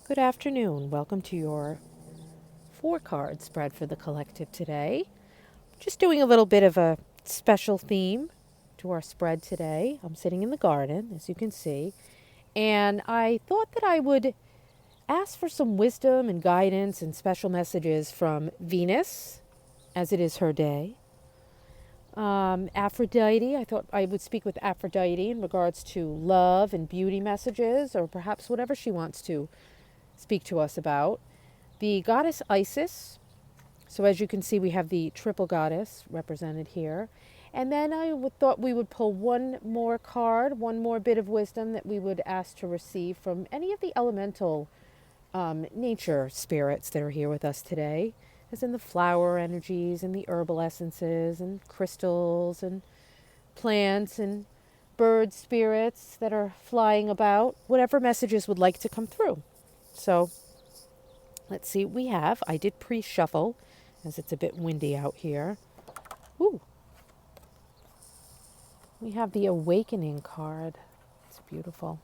Good afternoon. Welcome to your 4 card spread for the collective today. Just doing a little bit of a special theme to our spread today. I'm sitting in the garden, as you can see, and I thought that I would ask for some wisdom and guidance and special messages from Venus, as it is her day. Aphrodite, I thought I would speak with Aphrodite in regards to love and beauty messages, or perhaps whatever she wants to speak to us about. The goddess Isis. So as you can see, we have the triple goddess represented here. And then thought we would pull one more card, one more bit of wisdom that we would ask to receive from any of the elemental nature spirits that are here with us today, as in the flower energies and the herbal essences and crystals and plants and bird spirits that are flying about, whatever messages would like to come through. So let's see what we have. I did pre-shuffle as it's a bit windy out here. Ooh. We have the Awakening card. It's beautiful.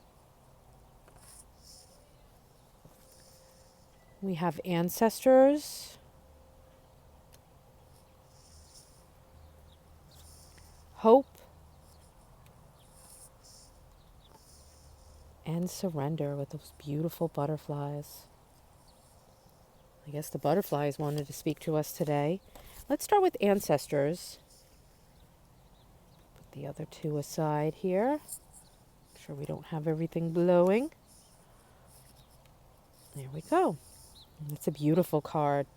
We have Ancestors. Hope. And Surrender with those beautiful butterflies. I guess the butterflies wanted to speak to us today. Let's start with Ancestors. Put the other two aside here. Make sure we don't have everything blowing. There we go. It's a beautiful card.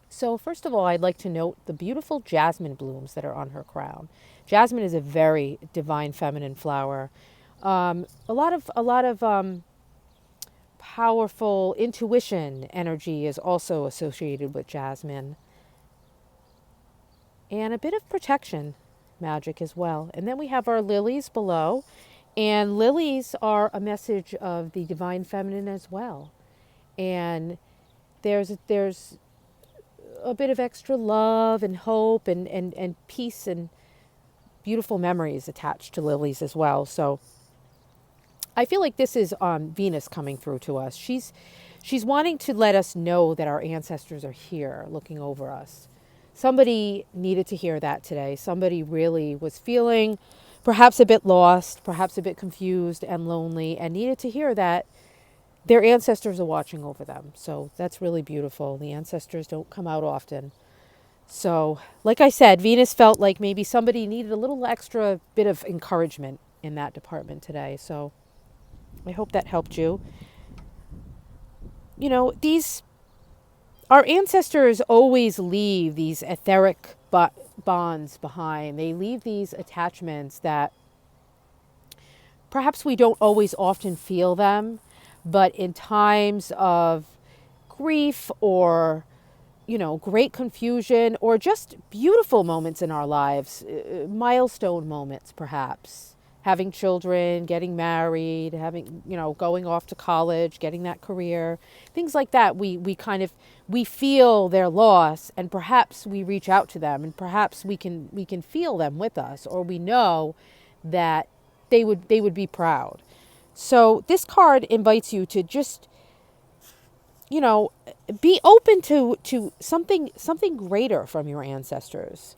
So first of all, I'd like to note the beautiful jasmine blooms that are on her crown. Jasmine is a very divine feminine flower. A lot of powerful intuition energy is also associated with jasmine, and a bit of protection magic as well. And then we have our lilies below, and lilies are a message of the divine feminine as well. And there's a bit of extra love and hope and peace and beautiful memories attached to lilies as well. So I feel like this is Venus coming through to us. She's wanting to let us know that our ancestors are here looking over us. Somebody needed to hear that today. Somebody really was feeling perhaps a bit lost, perhaps a bit confused and lonely, and needed to hear that their ancestors are watching over them. So that's really beautiful. The ancestors don't come out often. So, like I said, Venus felt like maybe somebody needed a little extra bit of encouragement in that department today. So I hope that helped you. You know, our ancestors always leave these etheric bonds behind. They leave these attachments that perhaps we don't always often feel them, but in times of grief or, great confusion or just beautiful moments in our lives, milestone moments perhaps, having children, getting married, going off to college, getting that career, things like that. We feel their loss, and perhaps we reach out to them, and perhaps we can feel them with us, or we know that they would be proud. So this card invites you to just, be open to something greater from your ancestors.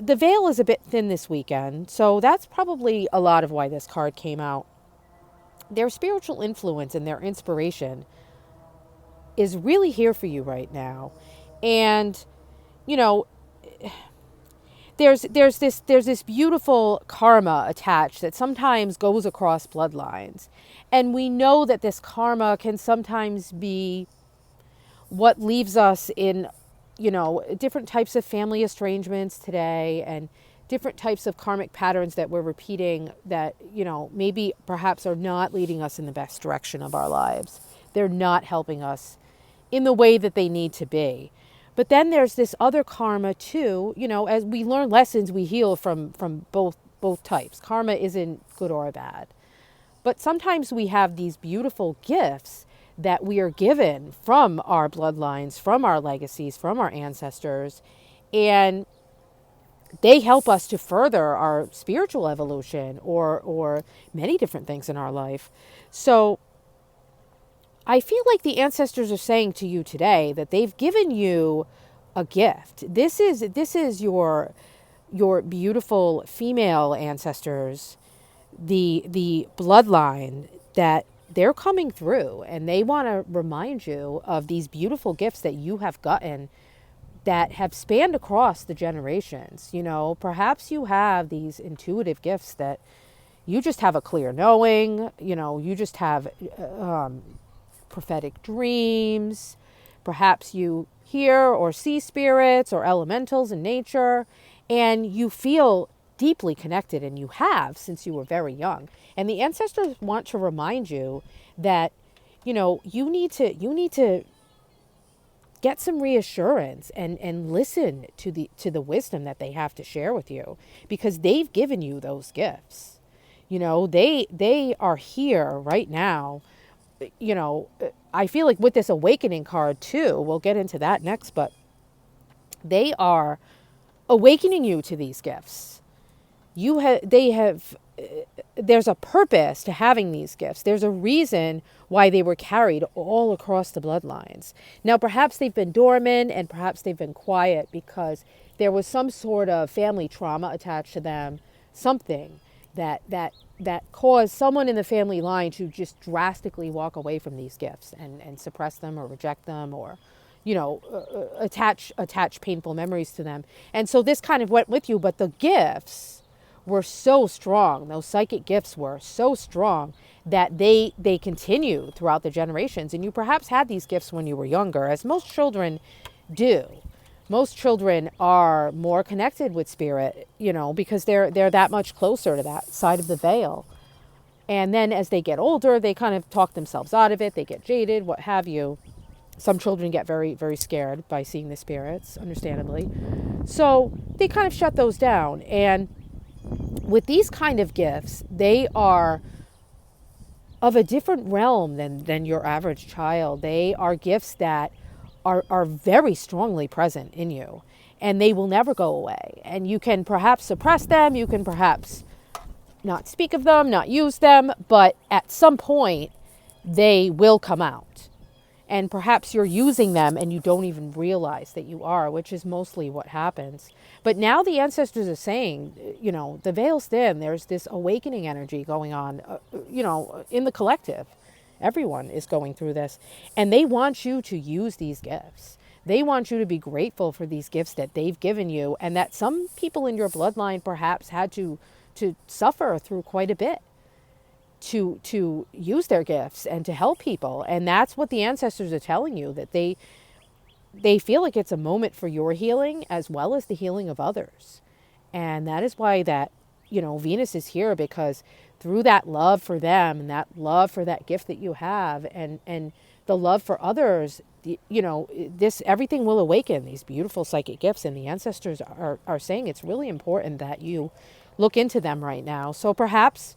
The veil is a bit thin this weekend, so that's probably a lot of why this card came out. Their spiritual influence and their inspiration is really here for you right now. And, there's this beautiful karma attached that sometimes goes across bloodlines. And we know that this karma can sometimes be what leaves us in different types of family estrangements today, and different types of karmic patterns that we're repeating that, maybe perhaps are not leading us in the best direction of our lives. They're not helping us in the way that they need to be. But then there's this other karma too, as we learn lessons, we heal from both types. Karma isn't good or bad. But sometimes we have these beautiful gifts that we are given from our bloodlines, from our legacies, from our ancestors. And they help us to further our spiritual evolution or many different things in our life. So I feel like the ancestors are saying to you today that they've given you a gift. This is your beautiful female ancestors, the bloodline that they're coming through, and they want to remind you of these beautiful gifts that you have gotten that have spanned across the generations. You know, perhaps you have these intuitive gifts that you just have a clear knowing, you know, you just have prophetic dreams. Perhaps you hear or see spirits or elementals in nature, and you feel deeply connected, and you have since you were very young. And the ancestors want to remind you that, you know, you need to get some reassurance and listen to the wisdom that they have to share with you, because they've given you those gifts. You know, they are here right now. You know, I feel like with this awakening card too, we'll get into that next, but they are awakening you to these gifts. They have there's a purpose to having these gifts. There's a reason why they were carried all across the bloodlines. Now, perhaps they've been dormant and perhaps they've been quiet because there was some sort of family trauma attached to them, something that caused someone in the family line to just drastically walk away from these gifts and suppress them or reject them, or you know, attach painful memories to them. And so this kind of went with you, but the gifts were so strong. Those psychic gifts were so strong that they continue throughout the generations. And you perhaps had these gifts when you were younger, as most children do. Most children are more connected with spirit, you know, because they're that much closer to that side of the veil. And then as they get older, they kind of talk themselves out of it. They get jaded, what have you. Some children get very, very scared by seeing the spirits, understandably. So they kind of shut those down. And with these kind of gifts, they are of a different realm than your average child. They are gifts that are very strongly present in you, and they will never go away. And you can perhaps suppress them, you can perhaps not speak of them, not use them, but at some point they will come out. And perhaps you're using them and you don't even realize that you are, which is mostly what happens. But now the ancestors are saying, you know, the veil's thin. There's this awakening energy going on, you know, in the collective. Everyone is going through this. And they want you to use these gifts. They want you to be grateful for these gifts that they've given you, and that some people in your bloodline perhaps had to suffer through quite a bit to use their gifts and to help people. And that's what the ancestors are telling you, that they feel like it's a moment for your healing as well as the healing of others. And that is why that, you know, Venus is here, because through that love for them and that love for that gift that you have, and the love for others, you know, this, everything will awaken, these beautiful psychic gifts. And the ancestors are saying it's really important that you look into them right now. So perhaps,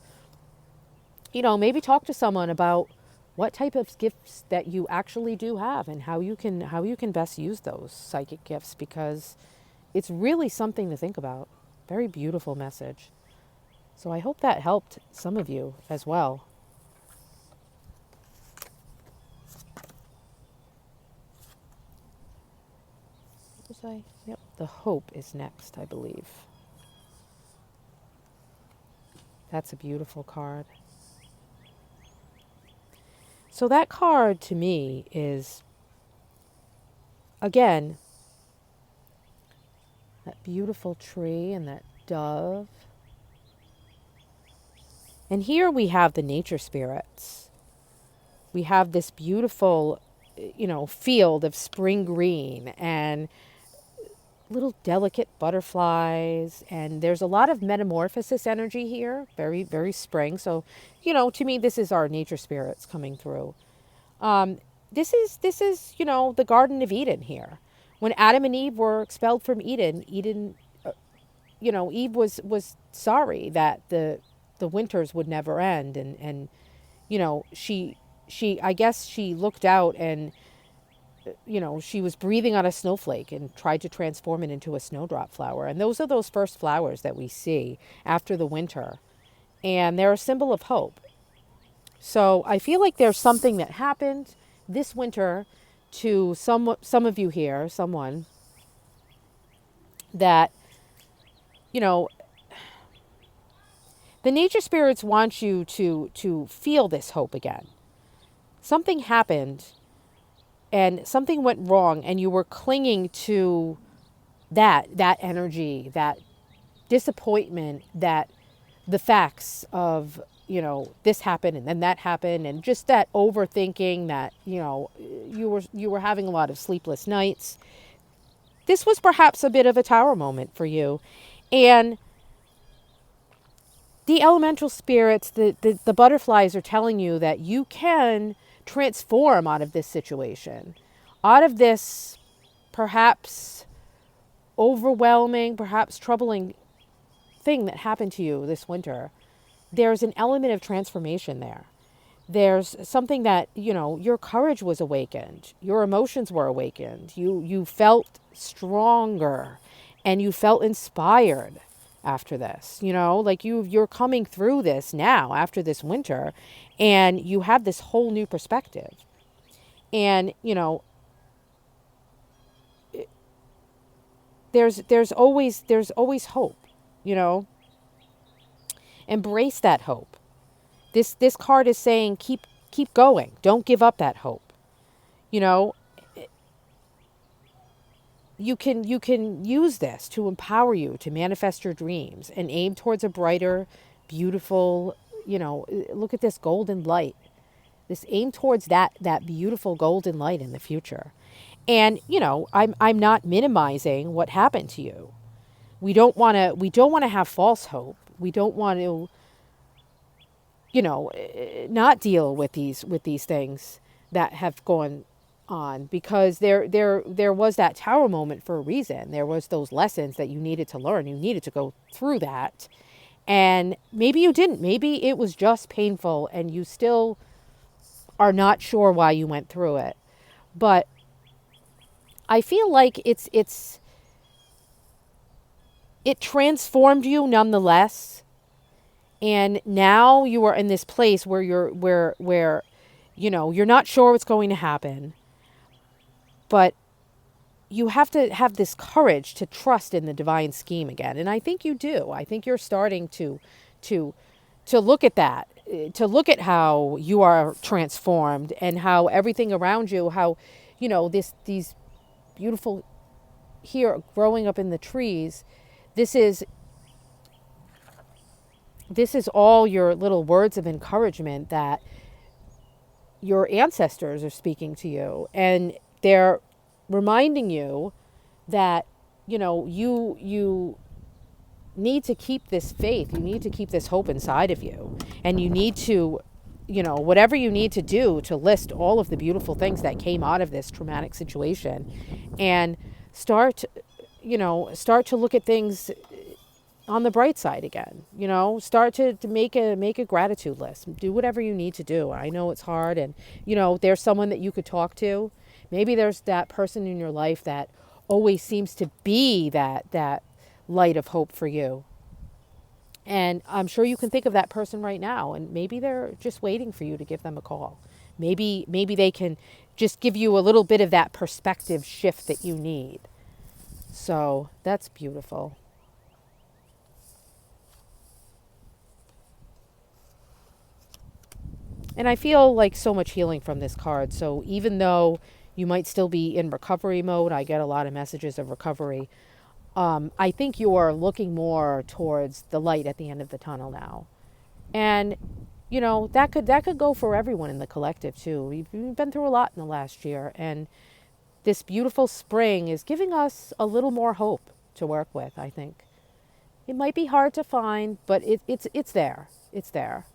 you know, maybe talk to someone about what type of gifts that you actually do have and how you can best use those psychic gifts, because it's really something to think about. Very beautiful message. So I hope that helped some of you as well. What was I? Yep, the Hope is next, I believe. That's a beautiful card. So that card to me is, again, that beautiful tree and that dove. And here we have the nature spirits. We have this beautiful, you know, field of spring green and little delicate butterflies. And there's a lot of metamorphosis energy here, very, very spring. So, you know, to me, this is our nature spirits coming through. This is, you know, the Garden of Eden here. When Adam and Eve were expelled from Eden, you know, Eve was sorry that the winters would never end. And, you know, she, I guess she looked out and she was breathing on a snowflake and tried to transform it into a snowdrop flower. And those are those first flowers that we see after the winter. And they're a symbol of hope. So I feel like there's something that happened this winter to some of you here, someone that, you know, the nature spirits want you to feel this hope again. Something happened and something went wrong and you were clinging to that energy, that disappointment, that the facts of, this happened and then that happened, and just that overthinking that, you were having a lot of sleepless nights. This was perhaps a bit of a tower moment for you. And the elemental spirits, the butterflies are telling you that you can transform out of this situation, out of this perhaps overwhelming, perhaps troubling thing that happened to you this winter. There's an element of transformation there. There's something that, your courage was awakened. Your emotions were awakened. You felt stronger and you felt inspired after this, like you're coming through this now after this winter, and you have this whole new perspective. And, there's always hope, embrace that hope. This card is saying, keep going. Don't give up that hope. You can use this to empower you to manifest your dreams and aim towards a brighter, beautiful, look at this golden light. This aim towards that beautiful golden light in the future. And, I'm not minimizing what happened to you. We don't want to have false hope. We don't want to, not deal with these things that have gone on, because there was that tower moment for a reason. There was those lessons that you needed to learn. You needed to go through that. And maybe you didn't. Maybe it was just painful and you still are not sure why you went through it. But I feel like it transformed you nonetheless. And now you are in this place where you're not sure what's going to happen. But you have to have this courage to trust in the divine scheme again. And I think you do. I think you're starting to look at that, to look at how you are transformed and how everything around you, how, these beautiful here growing up in the trees, this is all your little words of encouragement that your ancestors are speaking to you. And they're reminding you that, you need to keep this faith. You need to keep this hope inside of you. And you need to, whatever you need to do to list all of the beautiful things that came out of this traumatic situation, and start to look at things on the bright side again. Start to make a gratitude list. Do whatever you need to do. I know it's hard, and there's someone that you could talk to. Maybe there's that person in your life that always seems to be that light of hope for you. And I'm sure you can think of that person right now, and maybe they're just waiting for you to give them a call. Maybe they can just give you a little bit of that perspective shift that you need. So that's beautiful. And I feel like so much healing from this card. So even though you might still be in recovery mode, I get a lot of messages of recovery. I think you are looking more towards the light at the end of the tunnel now. And, that could go for everyone in the collective too. We've been through a lot in the last year, and this beautiful spring is giving us a little more hope to work with, I think. It might be hard to find, but it's there. It's there.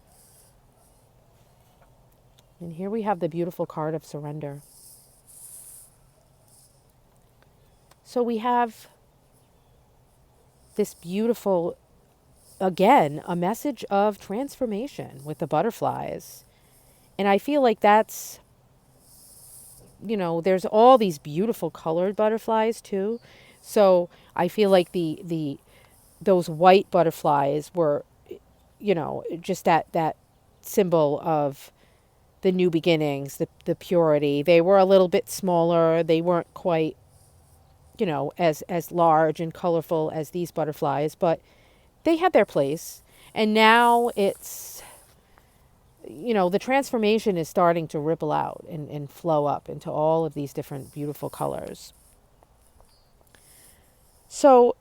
And here we have the beautiful card of surrender. So we have this beautiful, again, a message of transformation with the butterflies. And I feel like that's there's all these beautiful colored butterflies too. So I feel like those white butterflies were, just that symbol of the new beginnings, the purity. They were a little bit smaller. They weren't quite, as large and colorful as these butterflies, but they had their place. And now it's, the transformation is starting to ripple out and flow up into all of these different beautiful colors. So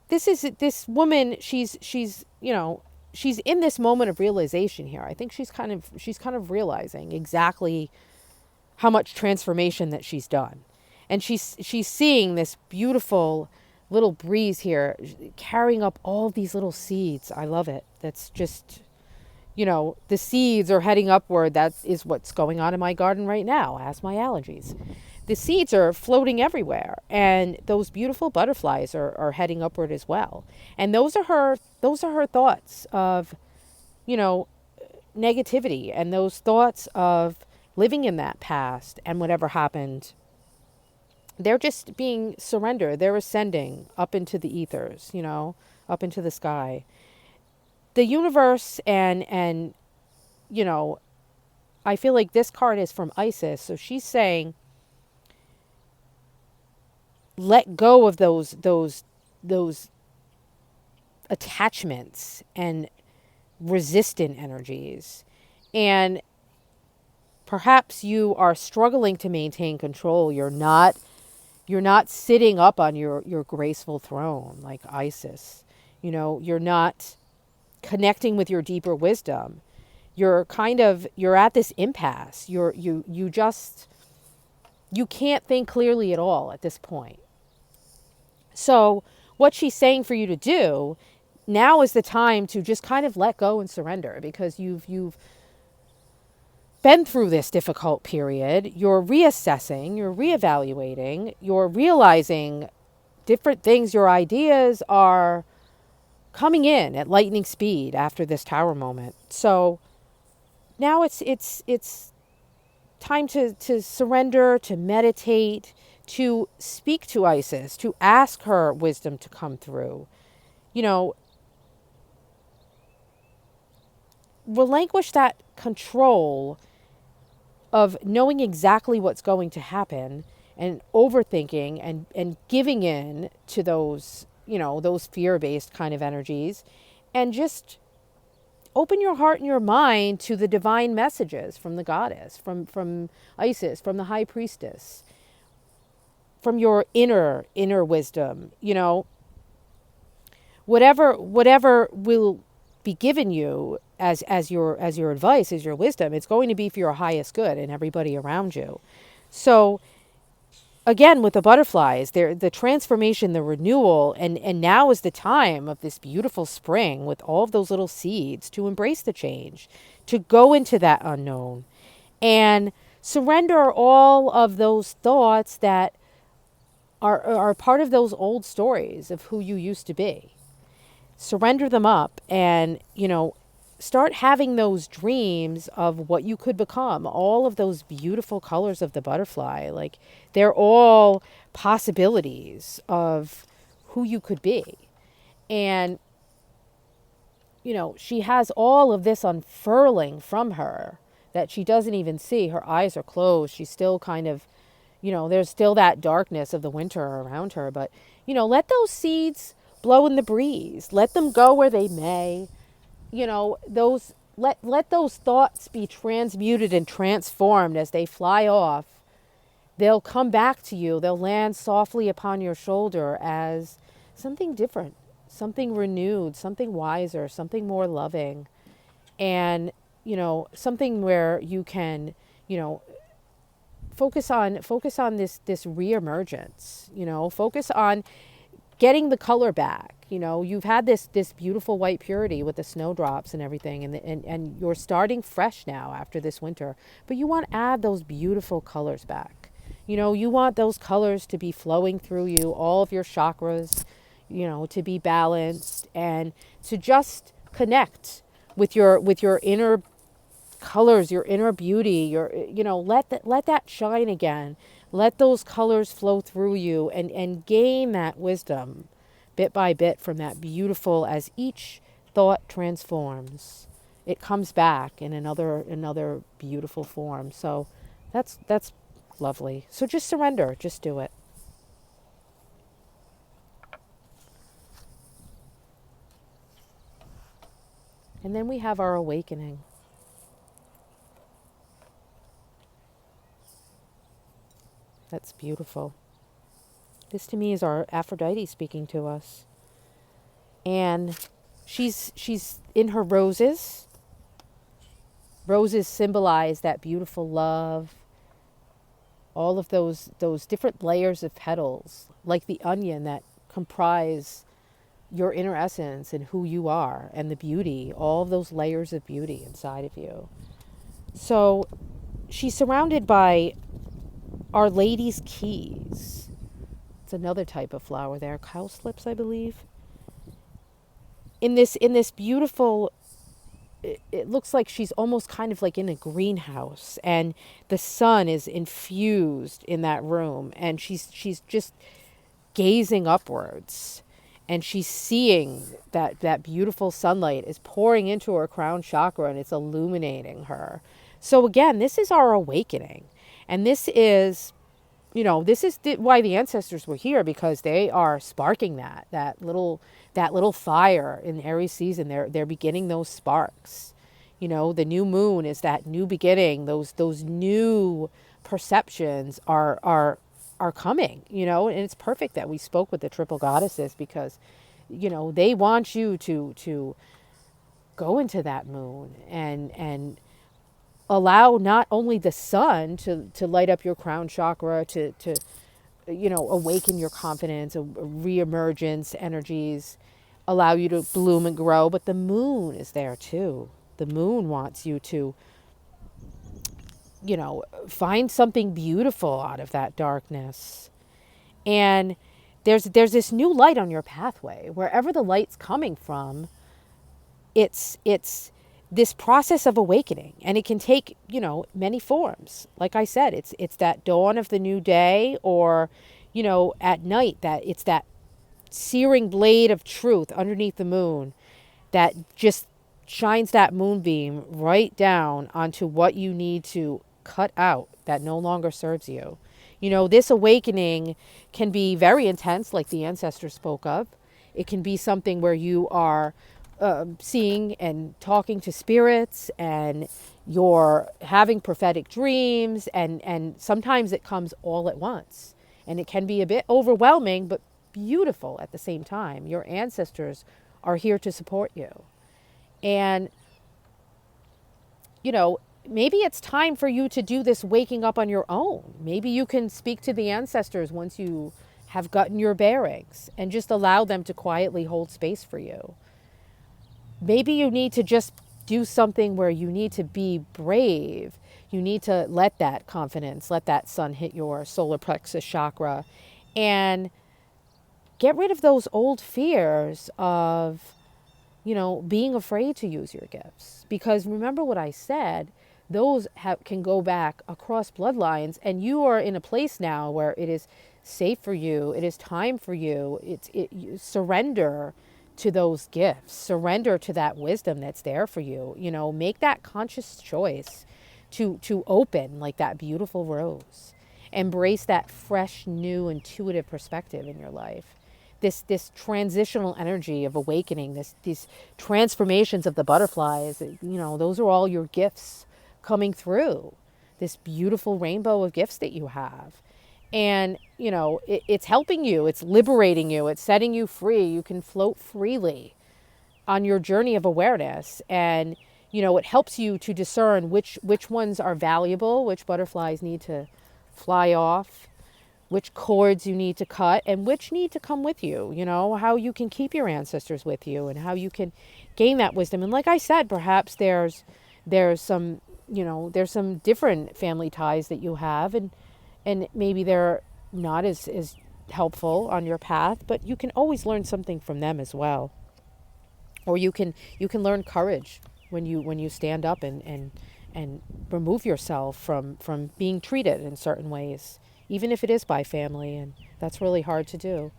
this woman, she's in this moment of realization here. I think she's kind of realizing exactly how much transformation that she's done. And she's seeing this beautiful little breeze here carrying up all these little seeds. I love it. That's just, the seeds are heading upward. That is what's going on in my garden right now, as my allergies. The seeds are floating everywhere, and those beautiful butterflies are heading upward as well. And those are her thoughts of, negativity, and those thoughts of living in that past and whatever happened. They're just being surrendered. They're ascending up into the ethers, up into the sky. The universe and I feel like this card is from Isis. So she's saying, let go of those attachments and resistant energies. And perhaps you are struggling to maintain control. You're not sitting up on your graceful throne like Isis. You're not connecting with your deeper wisdom. You're at this impasse. You can't think clearly at all at this point. So what she's saying for you to do now is the time to just kind of let go and surrender, because you've been through this difficult period. You're reassessing, you're reevaluating, you're realizing different things. Your ideas are coming in at lightning speed after this tower moment. So now it's time to surrender, to meditate, to speak to Isis, to ask her wisdom to come through. Relinquish that control of knowing exactly what's going to happen and overthinking and giving in to those, those fear-based kind of energies, and just open your heart and your mind to the divine messages from the goddess, from Isis, from the high priestess, from your inner wisdom. Whatever will be given you as your advice, as your wisdom, it's going to be for your highest good and everybody around you. So again, with the butterflies, the transformation, the renewal, and now is the time of this beautiful spring with all of those little seeds to embrace the change, to go into that unknown and surrender all of those thoughts that are part of those old stories of who you used to be. Surrender them up and, start having those dreams of what you could become. All of those beautiful colors of the butterfly, like they're all possibilities of who you could be. And, she has all of this unfurling from her that she doesn't even see. Her eyes are closed. She's still kind of, there's still that darkness of the winter around her. But, let those seeds blow in the breeze. Let them go where they may. Let those thoughts be transmuted and transformed as they fly off. They'll come back to you. They'll land softly upon your shoulder as something different, something renewed, something wiser, something more loving, and, something where you can, focus on this reemergence, focus on getting the color back. You've had this beautiful white purity with the snowdrops and everything, and you're starting fresh now after this winter, but you want to add those beautiful colors back. You want those colors to be flowing through you, all of your chakras, to be balanced and to just connect with your inner colors, your inner beauty, let that shine again. Let those colors flow through you and gain that wisdom bit by bit from that beautiful, as each thought transforms, it comes back in another beautiful form. So that's lovely. So just surrender, just do it. And then we have our awakening. That's beautiful. This to me is our Aphrodite speaking to us. And she's in her roses. Roses symbolize that beautiful love, all of those different layers of petals, like the onion that comprise your inner essence and who you are and the beauty, all of those layers of beauty inside of you. So she's surrounded by Our Lady's keys. It's another type of flower there, cowslips, I believe. In this beautiful, it looks like she's almost kind of like in a greenhouse, and the sun is infused in that room, and she's just gazing upwards, and she's seeing that beautiful sunlight is pouring into her crown chakra, and it's illuminating her. So again, this is our awakening, and this is why the ancestors were here, because they are sparking that little fire in Aries season. They're beginning those sparks. The new moon is that new beginning. Those new perceptions are coming. And it's perfect that we spoke with the triple goddesses, because they want you to go into that moon and allow not only the sun to light up your crown chakra, to awaken your confidence, reemergence energies, allow you to bloom and grow, but the moon is there too. The moon wants you to find something beautiful out of that darkness. And there's this new light on your pathway. Wherever the light's coming from, it's this process of awakening, and it can take many forms. Like I said, it's that dawn of the new day, or at night, that it's that searing blade of truth underneath the moon that just shines that moonbeam right down onto what you need to cut out that no longer serves you. This awakening can be very intense, like the ancestors spoke of. It can be something where you are seeing and talking to spirits, and you're having prophetic dreams, and sometimes it comes all at once, and it can be a bit overwhelming but beautiful at the same time. Your ancestors are here to support you, and maybe it's time for you to do this waking up on your own. Maybe you can speak to the ancestors once you have gotten your bearings, and just allow them to quietly hold space for you. Maybe you need to just do something where you need to be brave. You need to let that confidence, let that sun hit your solar plexus chakra, and get rid of those old fears of, being afraid to use your gifts. Because remember what I said, those can go back across bloodlines, and you are in a place now where it is safe for you. It is time for you. You surrender to those gifts, surrender to that wisdom that's there for you. Make that conscious choice to open like that beautiful rose. Embrace that fresh, new, intuitive perspective in your life. This transitional energy of awakening, these transformations of the butterflies, those are all your gifts coming through. This beautiful rainbow of gifts that you have. And, it's helping you, it's liberating you, it's setting you free. You can float freely on your journey of awareness. And, it helps you to discern which ones are valuable, which butterflies need to fly off, which cords you need to cut, and which need to come with you. How you can keep your ancestors with you, and how you can gain that wisdom. And like I said, perhaps there's some, there's some different family ties that you have, and maybe they're not as helpful on your path, but you can always learn something from them as well. Or you can learn courage when you stand up and and remove yourself from being treated in certain ways, even if it is by family, and that's really hard to do.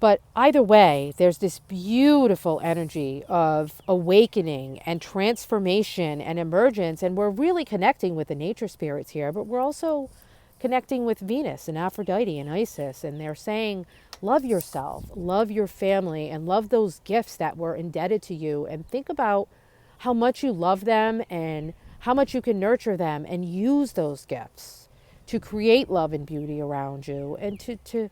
But either way, there's this beautiful energy of awakening and transformation and emergence. And we're really connecting with the nature spirits here, but we're also connecting with Venus and Aphrodite and Isis. And they're saying, love yourself, love your family, and love those gifts that were indebted to you. And think about how much you love them and how much you can nurture them and use those gifts to create love and beauty around you, and to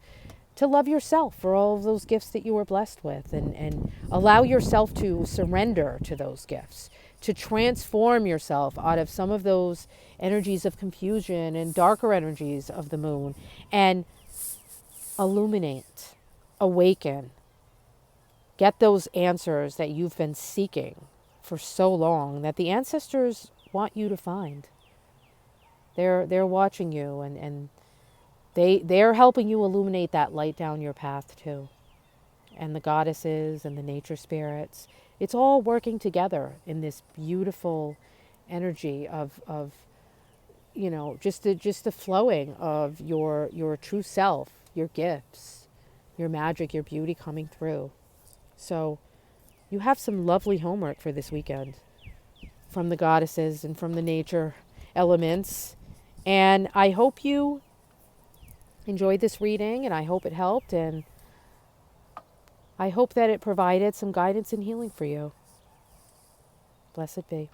love yourself for all of those gifts that you were blessed with, and allow yourself to surrender to those gifts, to transform yourself out of some of those energies of confusion and darker energies of the moon, and illuminate, awaken, get those answers that you've been seeking for so long, that the ancestors want you to find. They're watching you, and they're helping you illuminate that light down your path too. And the goddesses and the nature spirits, it's all working together in this beautiful energy of just the flowing of your true self, your gifts, your magic, your beauty coming through. So you have some lovely homework for this weekend from the goddesses and from the nature elements. And I hope you enjoyed this reading, and I hope it helped, and I hope that it provided some guidance and healing for you. Blessed be.